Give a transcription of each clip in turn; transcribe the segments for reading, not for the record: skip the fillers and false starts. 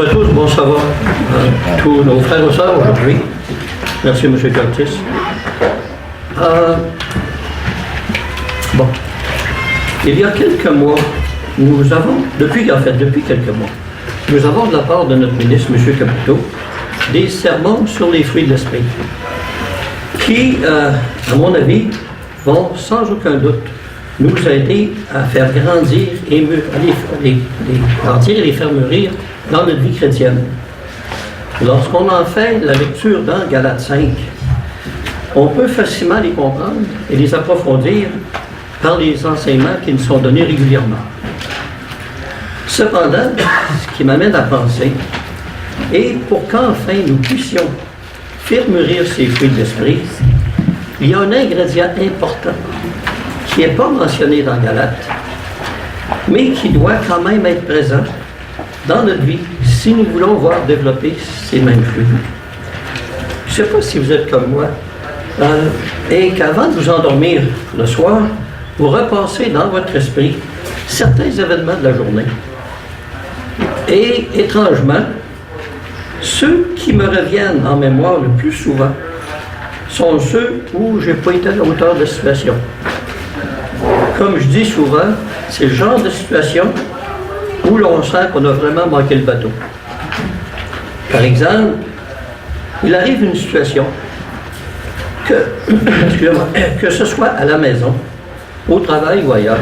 à tous, bon savoir à tous nos frères et sœurs aujourd'hui. Merci M. Curtis. Bon, il y a quelques mois, depuis quelques mois, nous avons de la part de notre ministre, M. Caputo, des sermons sur les fruits de l'esprit, qui, à mon avis, vont sans aucun doute nous aider à faire grandir et les faire mûrir dans notre vie chrétienne. Lorsqu'on en fait la lecture dans Galates 5, on peut facilement les comprendre et les approfondir par les enseignements qui nous sont donnés régulièrement. Cependant, ce qui m'amène à penser, et pour qu'enfin nous puissions faire mûrir ces fruits de l'esprit, il y a un ingrédient important qui n'est pas mentionné dans Galates, mais qui doit quand même être présent dans notre vie si nous voulons voir développer ces mêmes fruits. Je ne sais pas si vous êtes comme moi, et qu'avant de vous endormir le soir, vous repassez dans votre esprit certains événements de la journée. Et étrangement, ceux qui me reviennent en mémoire le plus souvent sont ceux où je n'ai pas été à la hauteur de la situation. Comme je dis souvent, c'est le genre de situation où l'on sent qu'on a vraiment manqué le bateau. Par exemple, il arrive une situation que ce soit à la maison, au travail ou ailleurs,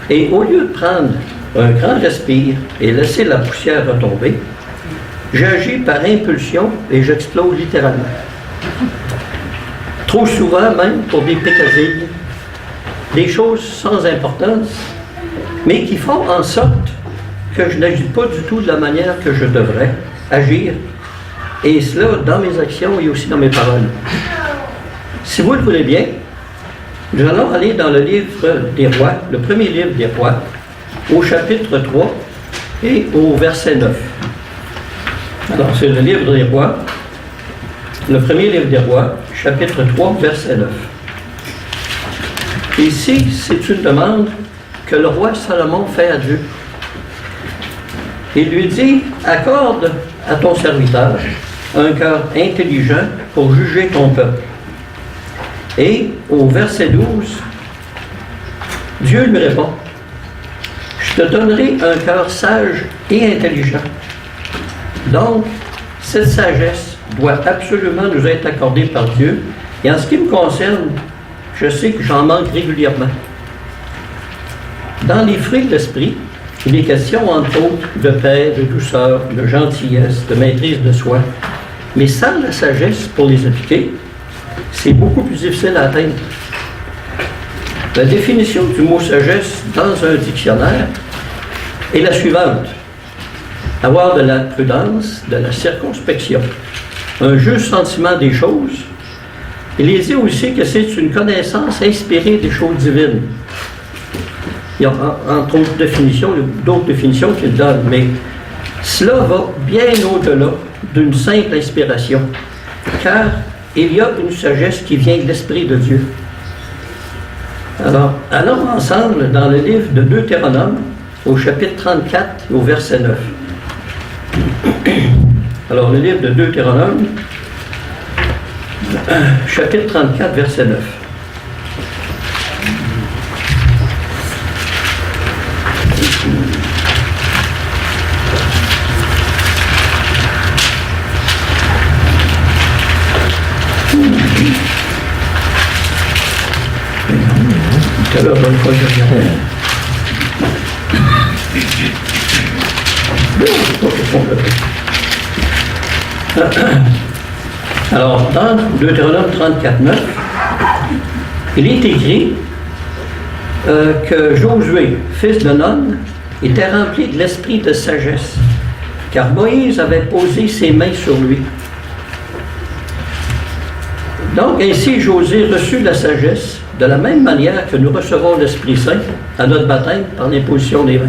et au lieu de prendre un grand respire et laisser la poussière retomber, j'agis par impulsion et j'explose littéralement. Trop souvent même pour des pécasilles, des choses sans importance, mais qui font en sorte que je n'agis pas du tout de la manière que je devrais agir, et cela dans mes actions et aussi dans mes paroles. Si vous le voulez bien, nous allons aller dans le livre des Rois, le premier livre des Rois, au chapitre 3 et au verset 9. Alors, c'est le livre des Rois, le premier livre des Rois, chapitre 3, verset 9. Ici, c'est une demande que le roi Salomon fait à Dieu. Il lui dit, accorde à ton serviteur un cœur intelligent pour juger ton peuple. Et au verset 12, Dieu lui répond, je te donnerai un cœur sage et intelligent. Donc, cette sagesse doit absolument nous être accordée par Dieu. Et en ce qui me concerne, je sais que j'en manque régulièrement. Dans les fruits de l'esprit, il est question, entre autres, de paix, de douceur, de gentillesse, de maîtrise de soi. Mais sans la sagesse pour les appliquer, c'est beaucoup plus difficile à atteindre. La définition du mot sagesse dans un dictionnaire est la suivante. Avoir de la prudence, de la circonspection, un juste sentiment des choses. Il est dit aussi que c'est une connaissance inspirée des choses divines. Il y a entre autres définitions, d'autres définitions qu'il donne, mais cela va bien au-delà d'une simple inspiration, car il y a une sagesse qui vient de l'Esprit de Dieu. Alors, allons ensemble dans le livre de Deutéronome, au chapitre 34, au verset 9. Alors, le livre de Deutéronome, chapitre 34, verset 9. Alors, bonne fois, je regarde. Alors, dans Deutéronome 34, 9, il est écrit que Josué, fils de Nun, était rempli de l'esprit de sagesse, car Moïse avait posé ses mains sur lui. Donc, ainsi, Josué reçut la sagesse de la même manière que nous recevons l'Esprit Saint à notre baptême par l'imposition des mains.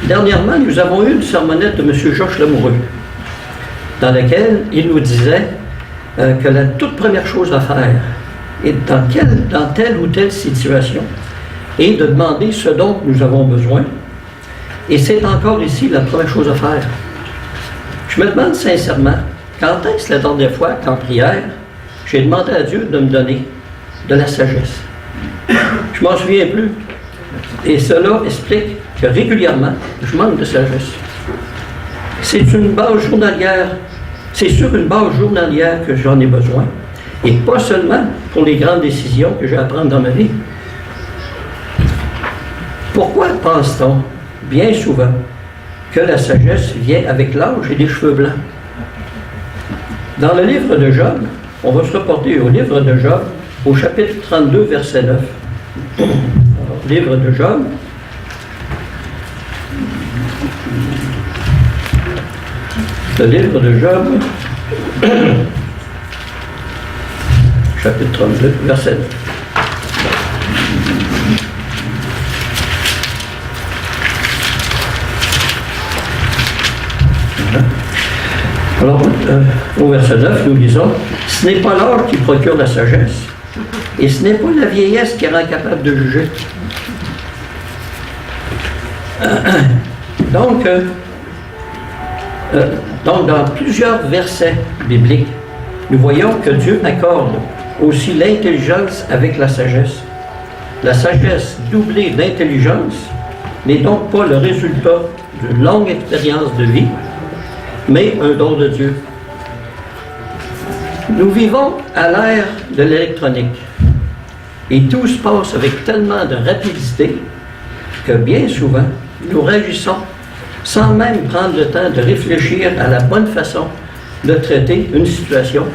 Dernièrement, nous avons eu une sermonnette de M. Georges Lamoureux, dans laquelle il nous disait que la toute première chose à faire, est dans telle ou telle situation, est de demander ce dont nous avons besoin, Et c'est encore ici la première chose à faire. Je me demande sincèrement, quand est-ce la dernière fois qu'en prière, j'ai demandé à Dieu de me donner de la sagesse? Je m'en souviens plus. Et cela explique que régulièrement, je manque de sagesse. C'est une base journalière. C'est sur une base journalière que j'en ai besoin. Et pas seulement pour les grandes décisions que j'ai à prendre dans ma vie. Pourquoi pense-t-on bien souvent que la sagesse vient avec l'âge et des cheveux blancs? Dans le livre de Job, on va se reporter au livre de Job, au chapitre 32, verset 9. Alors, livre de Job. Le livre de Job, chapitre 32, verset 9. Alors, au verset 9, nous lisons, « Ce n'est pas l'or qui procure la sagesse, et ce n'est pas la vieillesse qui rend capable de juger. » Donc, dans plusieurs versets bibliques, nous voyons que Dieu accorde aussi l'intelligence avec la sagesse. La sagesse doublée d'intelligence n'est donc pas le résultat d'une longue expérience de vie, mais un don de Dieu. Nous vivons à l'ère de l'électronique et tout se passe avec tellement de rapidité que bien souvent, nous réagissons sans même prendre le temps de réfléchir à la bonne façon de traiter une situation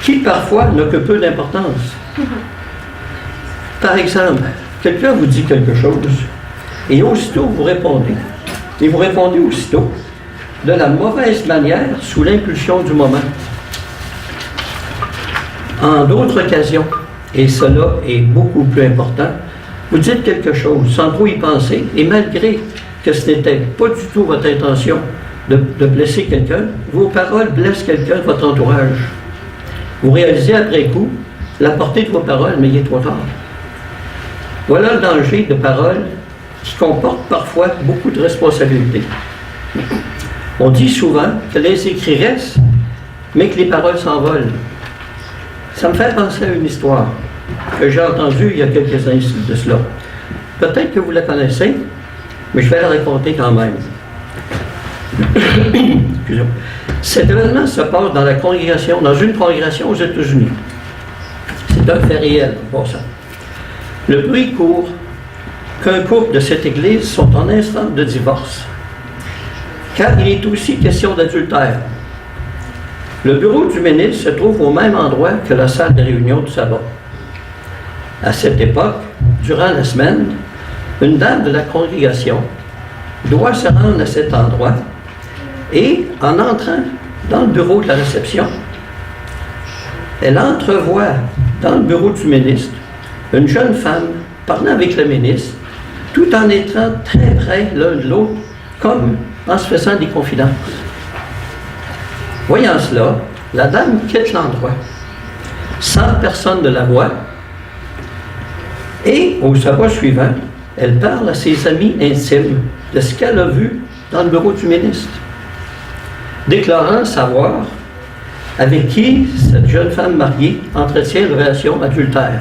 qui parfois n'a que peu d'importance. Par exemple, quelqu'un vous dit quelque chose et aussitôt vous répondez. Et vous répondez aussitôt de la mauvaise manière sous l'impulsion du moment. En d'autres occasions, et cela est beaucoup plus important, vous dites quelque chose sans trop y penser et malgré que ce n'était pas du tout votre intention de blesser quelqu'un, vos paroles blessent quelqu'un de votre entourage. Vous réalisez après coup la portée de vos paroles, mais il est trop tard. Voilà le danger de paroles qui comportent parfois beaucoup de responsabilités. On dit souvent que les écrits restent, mais que les paroles s'envolent. Ça me fait penser à une histoire que j'ai entendue il y a quelques années de cela. Peut-être que vous la connaissez, mais je vais la raconter quand même. Cet événement se passe dans une congrégation aux États-Unis. C'est un fait réel, pour ça. Le bruit court qu'un couple de cette église sont en instance de divorce, car il est aussi question d'adultère. Le bureau du ministre se trouve au même endroit que la salle de réunion du sabbat. À cette époque, durant la semaine, une dame de la congrégation doit se rendre à cet endroit et, en entrant dans le bureau de la réception, elle entrevoit dans le bureau du ministre une jeune femme parlant avec le ministre, tout en étant très près l'un de l'autre, comme en se faisant des confidences. Voyant cela, la dame quitte l'endroit, sans personne ne la voit, et au sabbat suivant, elle parle à ses amis intimes de ce qu'elle a vu dans le bureau du ministre, déclarant savoir avec qui cette jeune femme mariée entretient une relation adultère.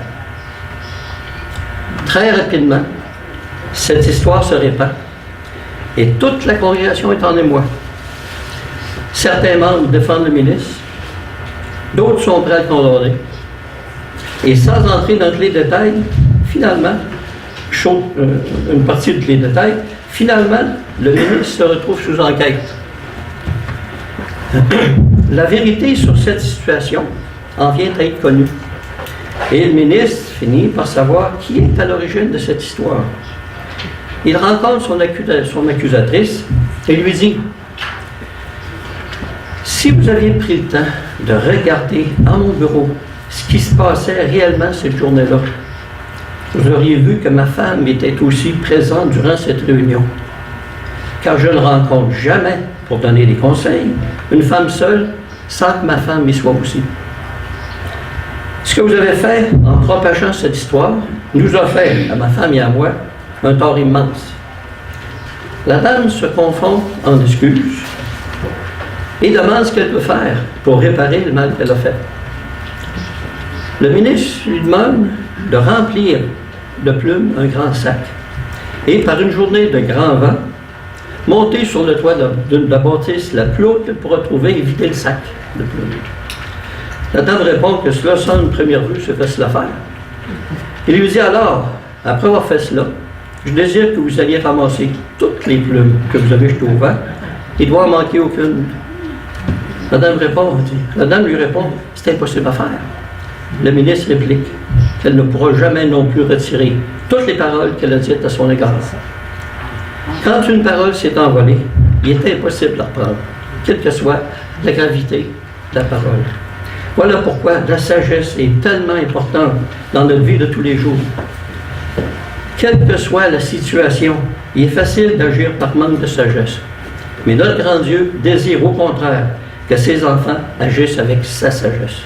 Très rapidement, cette histoire se répand et toute la congrégation est en émoi. Certains membres défendent le ministre, d'autres sont prêts à le condamner. Et sans entrer dans tous les détails, finalement, une partie de les détails, finalement, le ministre se retrouve sous enquête. La vérité sur cette situation en vient à être connue. Et le ministre finit par savoir qui est à l'origine de cette histoire. Il rencontre son accusatrice et lui dit: « Si vous aviez pris le temps de regarder dans mon bureau ce qui se passait réellement cette journée-là, vous auriez vu que ma femme était aussi présente durant cette réunion. Car je ne rencontre jamais, pour donner des conseils, une femme seule sans que ma femme y soit aussi. Ce que vous avez fait en propageant cette histoire nous a fait, à ma femme et à moi, un tort immense. La dame se confond en excuses et demande ce qu'elle peut faire pour réparer le mal qu'elle a fait. Le ministre lui demande de remplir de plumes un grand sac et, par une journée de grand vent, monter sur le toit de la bâtisse la plus haute qu'elle pourra trouver et vider le sac de plumes. La dame répond que cela, sans une première vue, c'est facile à faire. Il lui dit alors, après avoir fait cela, je désire que vous alliez ramasser toutes les plumes que vous avez jetées au vent. Il ne doit en manquer aucune. La dame lui répond, c'est impossible à faire. Le ministre réplique qu'elle ne pourra jamais non plus retirer toutes les paroles qu'elle a dites à son égard. Quand une parole s'est envolée, il est impossible de la reprendre, quelle que soit la gravité de la parole. Voilà pourquoi la sagesse est tellement importante dans notre vie de tous les jours. Quelle que soit la situation, il est facile d'agir par manque de sagesse. Mais notre grand Dieu désire au contraire que ses enfants agissent avec sa sagesse.